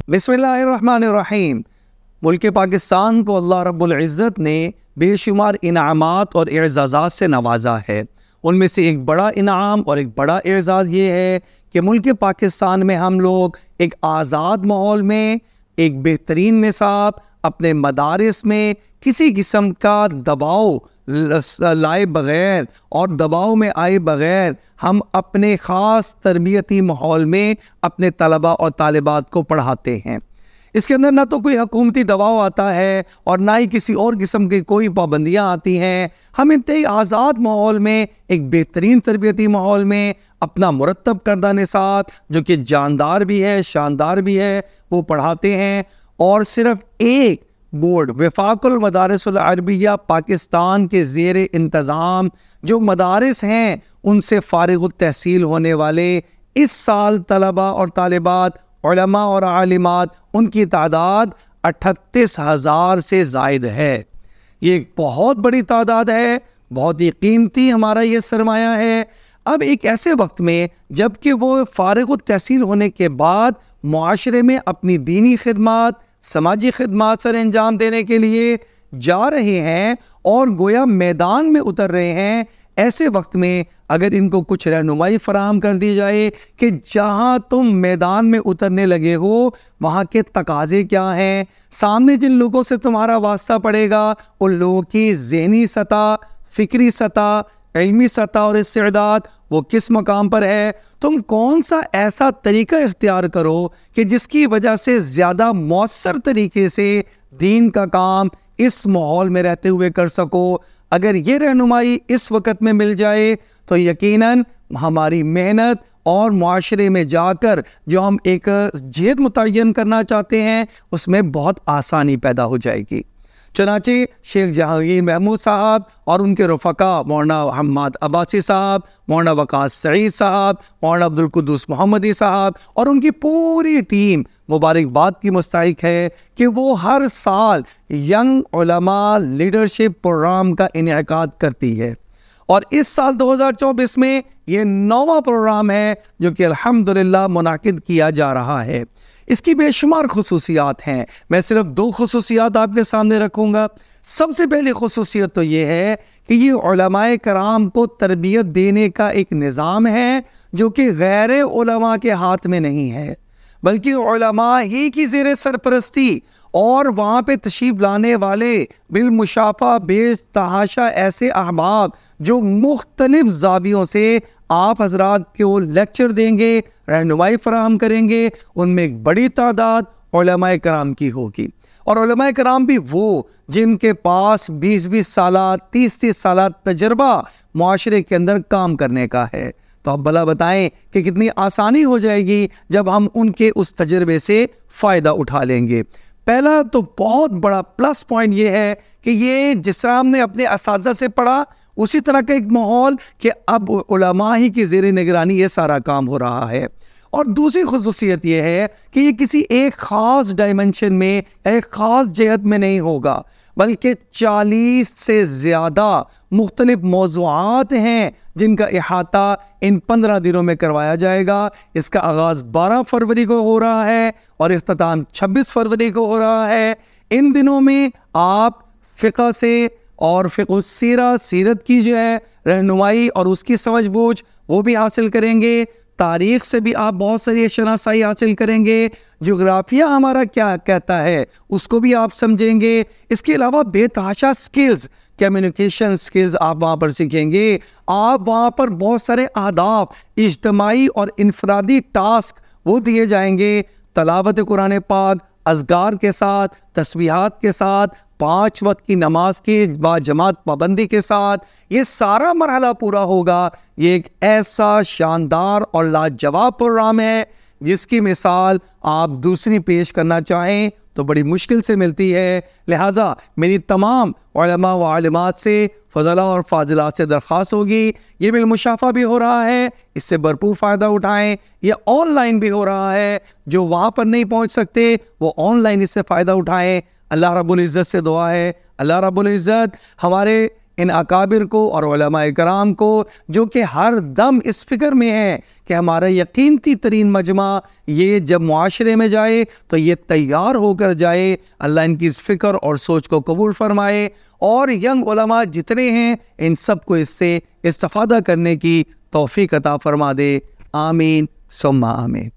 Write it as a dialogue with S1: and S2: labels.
S1: बिस्मिल्लाहिर्रहमानिर्रहीम। मुल्क पाकिस्तान को अल्लाह रब्बुल इज़्ज़त ने बेशुमार इनामात और एज़ाज़ात से नवाजा है। उनमें से एक बड़ा इनाम और एक बड़ा एज़ाज़ ये है कि मुल्क पाकिस्तान में हम लोग एक आज़ाद माहौल में एक बेहतरीन निसाब अपने मदारिस में किसी किस्म का दबाव लाए बग़ैर और दबाव में आए बग़ैर हम अपने ख़ास तरबियती माहौल में अपने तलबा और तालिबात को पढ़ाते हैं। इसके अंदर ना तो कोई हुकूमती दबाव आता है और ना ही किसी और किस्म की कोई पाबंदियाँ आती हैं। हम इंतहाई आज़ाद माहौल में एक बेहतरीन तरबियती माहौल में अपना मुरतब करदा निसाब जो कि जानदार भी है, शानदार भी है, वो पढ़ाते हैं। और सिर्फ एक बोर्ड वफाकुल मदारिसुल अरबिया पाकिस्तान के ज़ेर इंतज़ाम जो मदारिस हैं उनसे फ़ारिग़ुत तहसील होने वाले इस साल तलबा और तालिबात, उलमा और आलिमात, उनकी तादाद 38,000 से ज़ायद है। ये एक बहुत बड़ी तादाद है, बहुत ही कीमती हमारा ये सरमाया है। अब एक ऐसे वक्त में जबकि वो फ़ारिग़ुत तहसील होने के बाद मुआशरे में अपनी दीनी खिदमत, समाजी खिदमत सर अंजाम देने के लिए जा रहे हैं और गोया मैदान में उतर रहे हैं, ऐसे वक्त में अगर इनको कुछ रहनुमाई फराहम कर दी जाए कि जहां तुम मैदान में उतरने लगे हो वहां के तकाजे क्या हैं, सामने जिन लोगों से तुम्हारा वास्ता पड़ेगा उन लोगों की ज़हनी सतह, फ़िक्री सतह, इल्मी सतह और इस्तेदाद वो किस मकाम पर है, तुम कौन सा ऐसा तरीका इख्तियार करो कि जिसकी वजह से ज़्यादा मौसर तरीके से दीन का काम इस माहौल में रहते हुए कर सको। अगर ये रहनुमाई इस वक्त में मिल जाए तो यकीनन हमारी मेहनत और मुआशरे में जाकर जो हम एक जिहद मुतय्यन करना चाहते हैं उसमें बहुत आसानी पैदा हो जाएगी। चनाचे शेख जहांगीर महमूद साहब और उनके रफ़का मौलाना हम्माद अब्बासी साहब, मौलाना वक़ास सईद साहब, मौलाना अब्दुल कुद्दूस मोहम्मदी साहब और उनकी पूरी टीम मुबारकबाद की मुस्तहिक है कि वो हर साल यंग उलमा लीडरशिप प्रोग्राम का इनेकाद करती है और इस साल 2024 में ये 9वां प्रोग्राम है जो कि अल्हम्दुलिल्लाह मुनाकिद किया जा रहा है। इसकी बेशुमार खुसूसियात हैं, मैं सिर्फ 2 खुसूसियात आपके सामने रखूँगा। सबसे पहली खुसूसियत तो ये है कि ये उलमाए कराम को तरबियत देने का एक निज़ाम है जो कि गैर उलमा के हाथ में नहीं है, बल्कि उलमा ही की ज़ेर सरपरस्ती और वहाँ पे तशरीफ़ लाने वाले बिलमुशाफा बेतहाशा ऐसे अहबाब जो मुख्तलिफ ज़ावियों से आप हज़रात को लेक्चर देंगे, रहनुमाई फराहम करेंगे, उनमें एक बड़ी तादाद उलमाए कराम की होगी। और उलमाए कराम भी वो जिनके पास 20-20 साल 30-30 साल तजर्बा मुआशरे के अंदर काम करने का है। तो आप भला बताएं कि कितनी आसानी हो जाएगी जब हम उनके उस तजर्बे से फ़ायदा उठा लेंगे। पहला तो बहुत बड़ा प्लस पॉइंट ये है कि ये जिस तरह हमने अपने असातिज़ा से पढ़ा उसी तरह का एक माहौल कि अब उलमा ही की ज़ेर निगरानी ये सारा काम हो रहा है। और दूसरी खुसूसियत ये है कि ये किसी एक ख़ास डायमेंशन में, एक ख़ास जहत में नहीं होगा, बल्कि 40 से ज़्यादा मुख्तलिफ मौज़ूआत हैं जिनका इहाता इन 15 दिनों में करवाया जाएगा। इसका आगाज़ 12 फरवरी को हो रहा है और इख्तिताम 26 फरवरी को हो रहा है। इन दिनों में आप फ़िक़ह से और फ़िक़्ह सीरत, सीरत की जो है रहनुमाई और उसकी समझ बूझ वो भी हासिल करेंगे। तारीख़ से भी आप बहुत सारी शनासाई हासिल करेंगे। जोग्राफिया हमारा क्या कहता है उसको भी आप समझेंगे। इसके अलावा बेतहाशा स्किल्स, कम्युनिकेशन स्किल्स आप वहाँ पर सीखेंगे। आप वहाँ पर बहुत सारे अहदाफ, इज्तिमाई और इनफरादी टास्क वो दिए जाएंगे। तलावत कुरान पाक अज़गार के साथ, तस्बीहात के साथ, 5 वक्त की नमाज की बाजमात पाबंदी के साथ ये सारा मरहला पूरा होगा। ये एक ऐसा शानदार और लाजवाब प्रोग्राम है जिसकी मिसाल आप दूसरी पेश करना चाहें तो बड़ी मुश्किल से मिलती है। लिहाजा मेरी तमाम उलमा व आलिमात से, फ़ज़ला और फ़ाज़िलात से दरख्वास्त होगी, ये बिलमुशाफ़ा भी हो रहा है, इससे भरपूर फ़ायदा उठाएं। ये ऑनलाइन भी हो रहा है, जो वहाँ पर नहीं पहुँच सकते वो ऑनलाइन इससे फ़ायदा उठाएं। अल्लाह रब्बुल इज़्ज़त से दुआ है, अल्लाह रब्बुल इज़्ज़त हमारे ان اکابر کو اور علماء کرام کو جو کہ ہر دم اس فکر میں ہیں کہ ہمارا یقینی ترین مجمع یہ جب معاشرے میں جائے تو یہ تیار ہو کر جائے. اللہ ان کی اس فکر اور سوچ کو قبول فرمائے اور ینگ علماء جتنے ہیں ان سب کو اس سے استفادہ کرنے کی توفیق عطا فرما دے. آمین ثم آمین.